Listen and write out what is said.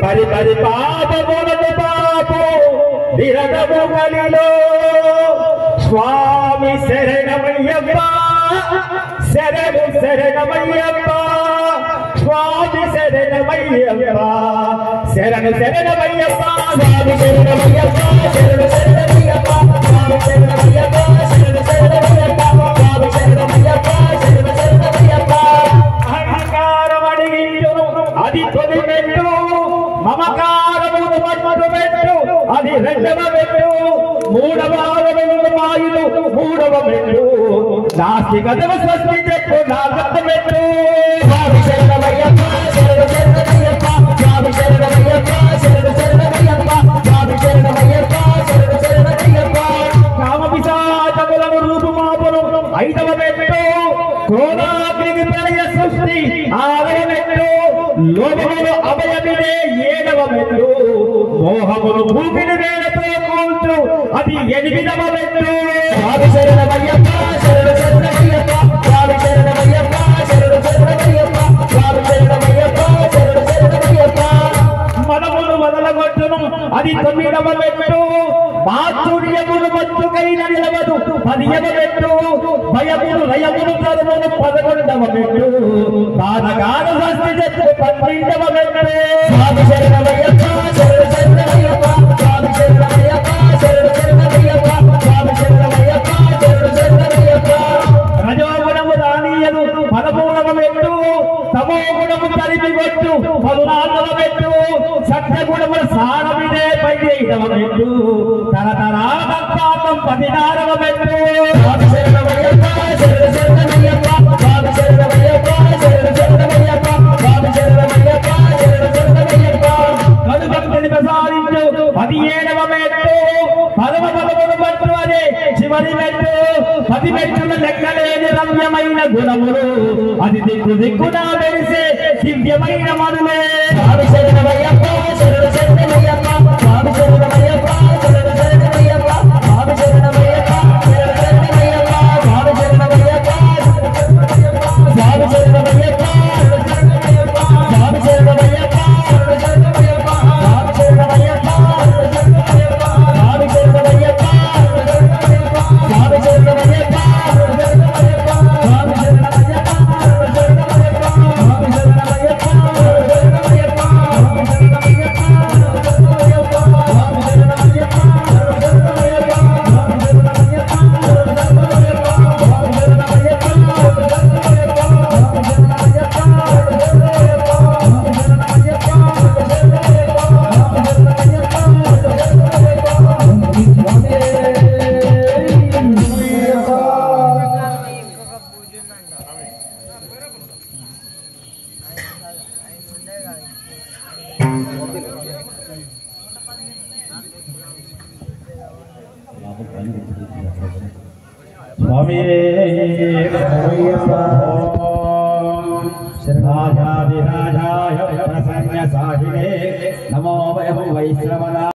పరి పరి పాపములను పాపు విరగముగలిలో స్వామి శరణమయ్యప్ప శరణు శరణమయ్యప్ప స్వామి శరణమయ్యప్ప శరణు శరణమయ్యప్ప స్వామి శరణమయ్యప్ప శరణు శరణమయ్యప్ప స్వామి శరణమయ్యప్ప శరణు శరణమయ్యప్ప స్వామి శరణమయ్యప్ప శరణు శరణమయ్యప్ప అహంకారం అడిగించును అది తొలి మెట్టు మమకారమును మట్టు మెట్టు అది రెండవ మెట్టు మూడవ మాయులు మూడవ మెట్టు నాస్తికతవ స్వస్తి చెట్టు నాలుగవ మెట్టు స్వామి శరణమయ్యప్ప శరణు శరణమయ్యప్ప స్వామి శరణమయ్యప్ప శరణు శరణమయ్యప్ప స్వామి శరణమయ్యప్ప శరణు శరణమయ్యప్ప కామ పిశాచములను రూపుమాపును ఐదవ మెట్టు క్రోధాగ్నికి ప్రళయ సృష్టి ఆరవ మెట్టు లోభములు అభయమిదే ఏడవ మెట్టు మోహములు భూమిని వేలతో కూల్చు అది ఎనిమిదవ మెట్టు స్వామి శరణమయ్యప్ప శరణు శరణమయ్యప్ప స్వామి శరణమయ్యప్ప శరణు శరణమయ్యప్ప స్వామి శరణమయ్యప్ప శరణు శరణమయ్యప్ప మనములు వదలగొట్టును అది తొమ్మిదవ మెట్టు మాధుర్యమును మత్తుకైన నిలవదు పదియవ మెట్టు భయమును లయమును తరుమును 11వ మెట్టు దానగాన స్వస్తి చెట్టు 12వ మెట్టు స్వామి శరణమయ్యప్ప శరణు శరణమయ్యప్ప స్వామి శరణమయ్యప్ప శరణు శరణమయ్యప్ప స్వామి శరణమయ్యప్ప శరణు శరణమయ్యప్ప రజోగుణము రానీయదు 13వ మెట్టు తమోగుణము తరిమిగొట్టు 14వ మెట్టు సత్యగుణము సారమిదే 15వ మెట్టు తరతరాల భక్తాత్వం 16వ మెట్టు స్వామి శరణమయ్యప్ప శరణు శరణమయ్యప్ప స్వామి శరణమయ్యప్ప శరణు శరణమయ్యప్ప స్వామి శరణమయ్యప్ప శరణు శరణమయ్యప్ప కనుభక్తిని ప్రసాదించు 17వ మెట్టు పదవ పదవులు పట్టువదే చివరి మెట్టు 10 మెట్టుల లెక్కలేని రమ్యమైన గుణములు అది దిక్కు దిక్కున మెరిసే దివ్యమైన మనులే స్వామి శరణమయ్యప్ప శరణ శరణమయ్యప్ప స్వామి శరణమయ్యప్ప శరణ శరణమయ్యప్ప స్వామి శరణమయ్యప్ప శరణ శరణమయ్యప్ప స్వామి శరణమయ్యప్ప స్వామి శరణమయ్యప్ప స్వామి శరణమయ్యప్ప శరణ శరణమయ్యప్ప స్వామి శరణమయ్యప్ప స్వామి శరణమయ్యప్ప స్వామి శరణమయ్యప్ప शरणाजाधिराजाय प्रसन्न साहिने नमो वैश्रवणा।